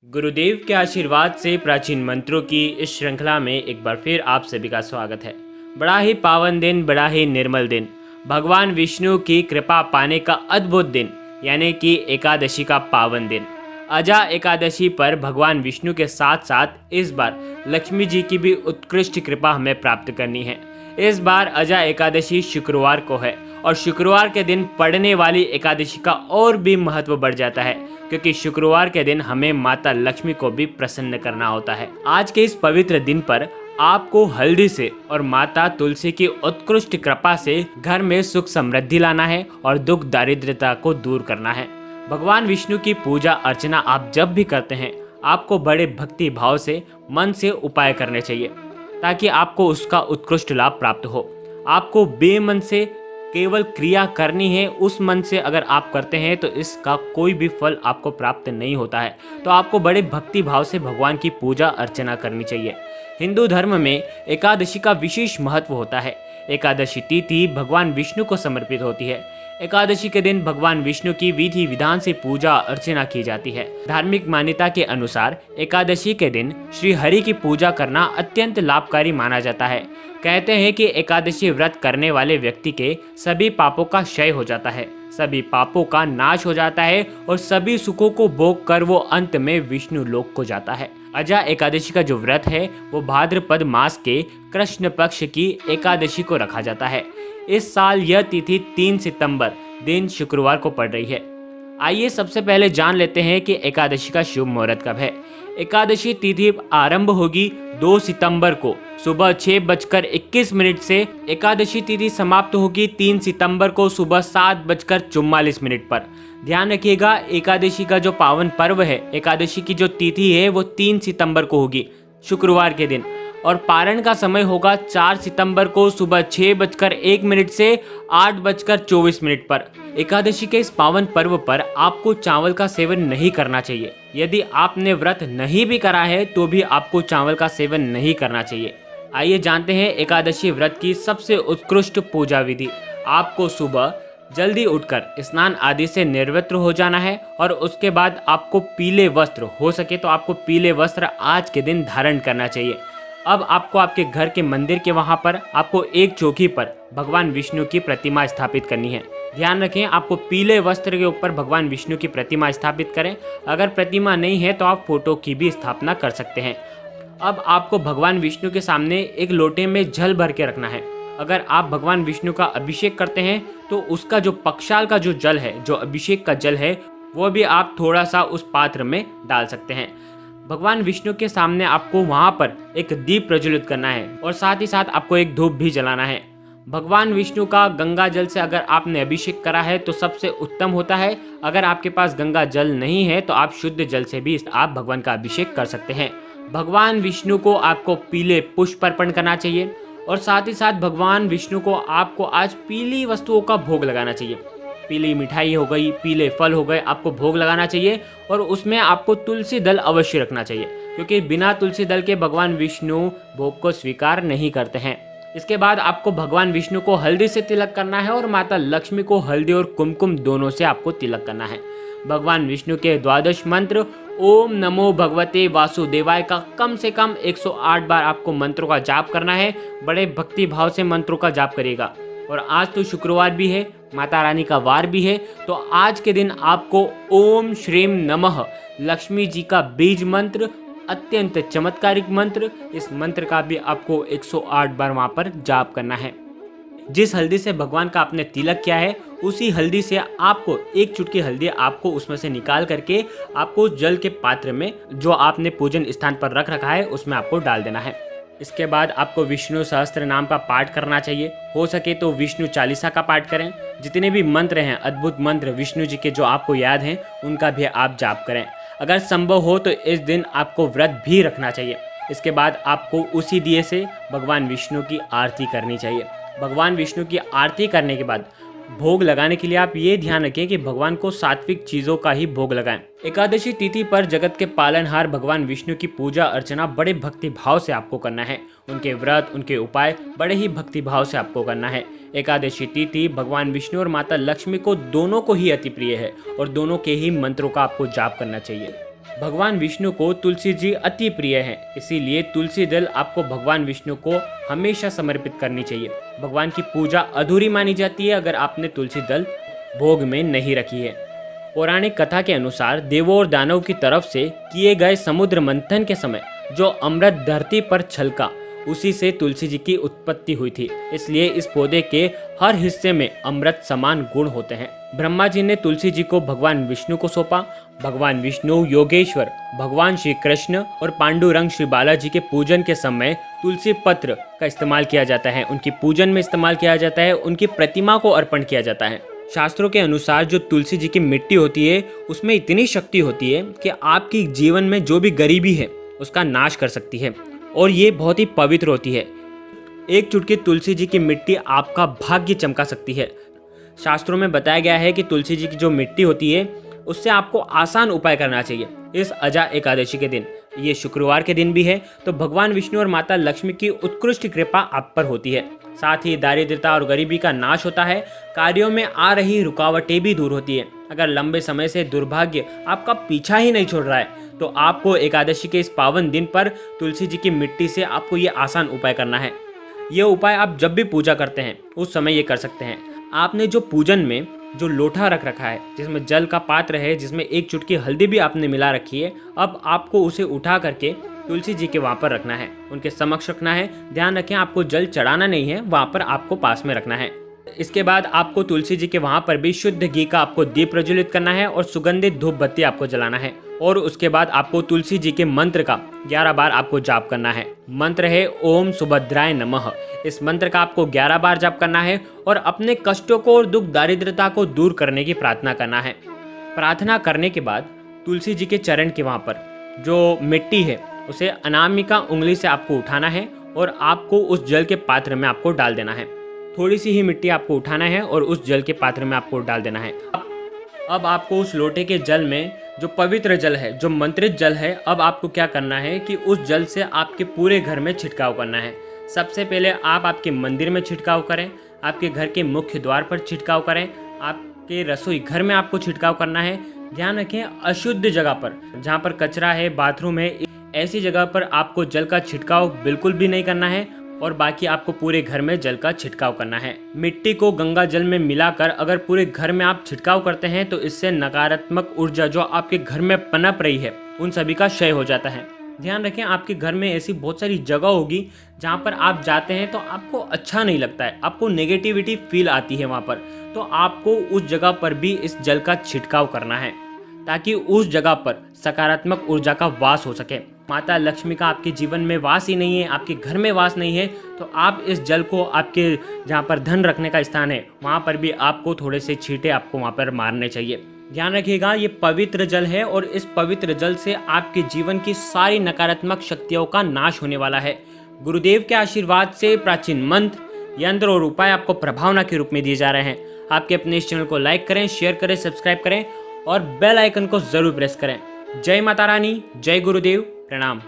गुरुदेव के आशीर्वाद से प्राचीन मंत्रों की इस श्रृंखला में एक बार फिर आप सभी का स्वागत है। बड़ा ही पावन दिन, बड़ा ही निर्मल दिन, भगवान विष्णु की कृपा पाने का अद्भुत दिन, यानी कि एकादशी का पावन दिन। अजा एकादशी पर भगवान विष्णु के साथ साथ इस बार लक्ष्मी जी की भी उत्कृष्ट कृपा हमें प्राप्त करनी है। इस बार अजा एकादशी शुक्रवार को है और शुक्रवार के दिन पड़ने वाली एकादशी का और भी महत्व बढ़ जाता है, क्योंकि शुक्रवार के दिन हमें माता लक्ष्मी को भी प्रसन्न करना होता है। आज के इस पवित्र दिन पर आपको हल्दी से और माता तुलसी की उत्कृष्ट कृपा से घर में सुख समृद्धि लाना है और दुख दारिद्रता को दूर करना है। भगवान विष्णु की पूजा अर्चना आप जब भी करते हैं, आपको बड़े भक्ति भाव से मन से उपाय करने चाहिए ताकि आपको उसका उत्कृष्ट लाभ प्राप्त हो। आपको बेमन से केवल क्रिया करनी है। उस मन से अगर आप करते हैं तो इसका कोई भी फल आपको प्राप्त नहीं होता है। तो आपको बड़े भक्ति भाव से भगवान की पूजा अर्चना करनी चाहिए। हिंदू धर्म में एकादशी का विशेष महत्व होता है। एकादशी तिथि भगवान विष्णु को समर्पित होती है। एकादशी के दिन भगवान विष्णु की विधि विधान से पूजा अर्चना की जाती है। धार्मिक मान्यता के अनुसार एकादशी के दिन श्री हरि की पूजा करना अत्यंत लाभकारी माना जाता है। कहते हैं कि एकादशी व्रत करने वाले व्यक्ति के सभी पापों का क्षय हो जाता है, सभी पापों का नाश हो जाता है और सभी सुखों को भोग कर वो अंत में विष्णु लोक को जाता है। अजा एकादशी का जो व्रत है वो भाद्रपद मास के कृष्ण पक्ष की एकादशी को रखा जाता है। इस साल यह तिथि 3 सितंबर दिन शुक्रवार को पड़ रही है। आइए सबसे पहले जान लेते हैं कि एकादशी का शुभ मुहूर्त कब है। एकादशी तिथि आरंभ होगी 2 सितंबर को सुबह 6:21 से। एकादशी तिथि समाप्त होगी 3 सितंबर को सुबह 7:44 पर। ध्यान रखिएगा, एकादशी का जो पावन पर्व है, एकादशी की जो तिथि है वो 3 सितंबर को होगी शुक्रवार के दिन, और पारण का समय होगा 4 सितंबर को सुबह 6:01 से 8:24 पर। एकादशी के इस पावन पर्व पर आपको चावल का सेवन नहीं करना चाहिए। यदि आपने व्रत नहीं भी करा है तो भी आपको चावल का सेवन नहीं करना चाहिए। आइए जानते हैं एकादशी व्रत की सबसे उत्कृष्ट पूजा विधि। आपको सुबह जल्दी उठकर स्नान आदि से निर्वस्त्र हो जाना है और उसके बाद आपको पीले वस्त्र, हो सके तो आपको पीले वस्त्र आज के दिन धारण करना चाहिए। अब आपको आपके घर के मंदिर के वहां पर आपको एक चौकी पर भगवान विष्णु की प्रतिमा स्थापित करनी है। ध्यान रखें, आपको पीले वस्त्र के ऊपर भगवान विष्णु की प्रतिमा स्थापित करें। अगर प्रतिमा नहीं है तो आप फोटो की भी स्थापना कर सकते हैं। अब आपको भगवान विष्णु के सामने एक लोटे में जल भर के रखना है। अगर आप भगवान विष्णु का अभिषेक करते हैं तो उसका जो पक्षाल का जो जल है, जो अभिषेक का जल है, वो भी आप थोड़ा सा उस पात्र में डाल सकते हैं। भगवान विष्णु के सामने आपको वहां पर एक दीप प्रज्वलित करना है और साथ ही साथ आपको एक धूप भी जलाना है। भगवान विष्णु का गंगा जल से अगर आपने अभिषेक करा है तो सबसे उत्तम होता है। अगर आपके पास गंगा जल नहीं है तो आप शुद्ध जल से भी आप भगवान का अभिषेक कर सकते हैं। भगवान विष्णु को आपको पीले पुष्प अर्पण करना चाहिए और साथ ही साथ भगवान विष्णु को आपको आज पीली वस्तुओं का भोग लगाना चाहिए। पीली मिठाई हो गई, पीले फल हो गए, आपको भोग लगाना चाहिए और उसमें आपको तुलसी दल अवश्य रखना चाहिए, क्योंकि बिना तुलसी दल के भगवान विष्णु भोग को स्वीकार नहीं करते हैं। इसके बाद आपको भगवान विष्णु को हल्दी से तिलक करना है और माता लक्ष्मी को हल्दी और कुमकुम दोनों से आपको तिलक करना है। भगवान विष्णु के 12 मंत्र ओम नमो भगवते वासुदेवाय का कम से कम 108 बार आपको मंत्रों का जाप करना है। बड़े भक्ति भाव से मंत्रों का जाप करिएगा। और आज तो शुक्रवार भी है, माता रानी का वार भी है, तो आज के दिन आपको ओम श्रीम नमः लक्ष्मी जी का बीज मंत्र, अत्यंत चमत्कारिक मंत्र, इस मंत्र का भी आपको 108 बार वहां पर जाप करना है। जिस हल्दी से भगवान का आपने तिलक किया है उसी हल्दी से आपको एक चुटकी हल्दी आपको उसमें से निकाल करके आपको जल के पात्र में जो आपने पूजन स्थान पर रख रखा है उसमें आपको डाल देना है। इसके बाद आपको विष्णु सहस्त्र नाम का पाठ करना चाहिए। हो सके तो विष्णु चालीसा का पाठ करें। जितने भी मंत्र हैं, अद्भुत मंत्र विष्णु जी के जो आपको याद हैं, उनका भी आप जाप करें। अगर संभव हो तो इस दिन आपको व्रत भी रखना चाहिए। इसके बाद आपको उसी दिए से भगवान विष्णु की आरती करनी चाहिए। भगवान विष्णु की आरती करने के बाद भोग लगाने के लिए आप ये ध्यान रखें कि भगवान को सात्विक चीजों का ही भोग लगाएं। एकादशी तिथि पर जगत के पालनहार भगवान विष्णु की पूजा अर्चना बड़े भक्ति भाव से आपको करना है। उनके व्रत, उनके उपाय बड़े ही भक्ति भाव से आपको करना है। एकादशी तिथि भगवान विष्णु और माता लक्ष्मी को दोनों को ही अति प्रिय है और दोनों के ही मंत्रों का आपको जाप करना चाहिए। भगवान विष्णु को तुलसी जी अति प्रिय हैं, इसीलिए तुलसी दल आपको भगवान विष्णु को हमेशा समर्पित करनी चाहिए। भगवान की पूजा अधूरी मानी जाती है अगर आपने तुलसी दल भोग में नहीं रखी है। पौराणिक कथा के अनुसार देवों और दानव की तरफ से किए गए समुद्र मंथन के समय जो अमृत धरती पर छलका, उसी से तुलसी जी की उत्पत्ति हुई थी। इसलिए इस पौधे के हर हिस्से में अमृत समान गुण होते हैं। ब्रह्मा जी ने तुलसी जी को भगवान विष्णु को सौंपा। भगवान विष्णु, योगेश्वर, भगवान श्री कृष्ण और पांडुरंग श्री बालाजी के पूजन के समय तुलसी पत्र का इस्तेमाल किया जाता है, उनकी पूजन में इस्तेमाल किया जाता है, उनकी प्रतिमा को अर्पण किया जाता है। शास्त्रों के अनुसार जो तुलसी जी की मिट्टी होती है उसमें इतनी शक्ति होती है कि आपकी जीवन में जो भी गरीबी है उसका नाश कर सकती है और ये बहुत ही पवित्र होती है। एक चुटकी तुलसी जी की मिट्टी आपका भाग्य चमका सकती है। शास्त्रों में बताया गया है कि तुलसी जी की जो मिट्टी होती है उससे आपको आसान उपाय करना चाहिए। इस अजा एकादशी के दिन, ये शुक्रवार के दिन भी है, तो भगवान विष्णु और माता लक्ष्मी की उत्कृष्ट कृपा आप पर होती है। साथ ही दारिद्रता और गरीबी का नाश होता है। कार्यों में आ रही रुकावटें भी दूर होती है। अगर लंबे समय से दुर्भाग्य आपका पीछा ही नहीं छोड़ रहा है तो आपको एकादशी के इस पावन दिन पर तुलसी जी की मिट्टी से आपको ये आसान उपाय करना है। ये उपाय आप जब भी पूजा करते हैं उस समय ये कर सकते हैं। आपने जो पूजन में जो लोटा रख रखा है, जिसमें जल का पात्र है, जिसमें एक चुटकी हल्दी भी आपने मिला रखी है, अब आपको उसे उठा करके तुलसी जी के वहाँ पर रखना है, उनके समक्ष रखना है। ध्यान रखें आपको जल चढ़ाना नहीं है, वहाँ पर आपको पास में रखना है। इसके बाद आपको तुलसी जी के वहाँ पर भी शुद्ध घी का आपको दीप प्रज्वलित करना है और सुगंधित धूप बत्ती आपको जलाना है। और उसके बाद आपको तुलसी जी के मंत्र का 11 बार आपको जाप करना है। मंत्र है ओम सुभद्राय नमः। इस मंत्र का आपको 11 बार जाप करना है और अपने कष्टों को और दुख दारिद्रता को दूर करने की प्रार्थना करना है। प्रार्थना करने के बाद तुलसी जी के चरण के वहाँ पर जो मिट्टी है उसे अनामिका उंगली से आपको उठाना है और आपको उस जल के पात्र में आपको डाल देना है। थोड़ी सी ही मिट्टी आपको उठाना है और उस जल के पात्र में आपको डाल देना है। अब आपको उस लोटे के जल में जो पवित्र जल है, जो मंत्रित जल है, अब आपको क्या करना है कि उस जल से आपके पूरे घर में छिड़काव करना है। सबसे पहले आप आपके मंदिर में छिड़काव करें, आपके घर के मुख्य द्वार पर छिड़काव करें, आपके रसोई घर में आपको छिड़काव करना है। ध्यान रखें अशुद्ध जगह पर, जहाँ पर कचरा है, बाथरूम है, ऐसी जगह पर आपको जल का छिड़काव बिल्कुल भी नहीं करना है और बाकी आपको पूरे घर में जल का छिड़काव करना है। मिट्टी को गंगा जल में मिलाकर अगर पूरे घर में आप छिड़काव करते हैं तो इससे नकारात्मक ऊर्जा जो आपके घर में पनप रही है उन सभी का क्षय हो जाता है। ध्यान रखें आपके घर में ऐसी बहुत सारी जगह होगी जहाँ पर आप जाते हैं तो आपको अच्छा नहीं लगता है, आपको नेगेटिविटी फील आती है वहाँ पर, तो आपको उस जगह पर भी इस जल का छिड़काव करना है ताकि उस जगह पर सकारात्मक ऊर्जा का वास हो सके। माता लक्ष्मी का आपके जीवन में वास ही नहीं है, आपके घर में वास नहीं है, तो आप इस जल को आपके जहाँ पर धन रखने का स्थान है वहाँ पर भी आपको थोड़े से छींटे आपको वहाँ पर मारने चाहिए। ध्यान रखिएगा ये पवित्र जल है और इस पवित्र जल से आपके जीवन की सारी नकारात्मक शक्तियों का नाश होने वाला है। गुरुदेव के आशीर्वाद से प्राचीन मंत्र, यंत्र और उपाय आपको प्रभावना के रूप में दिए जा रहे हैं। आपके अपने इस चैनल को लाइक करें, शेयर करें, सब्सक्राइब करें और बेल आइकन को जरूर प्रेस करें। जय माता रानी, जय गुरुदेव, प्रणाम।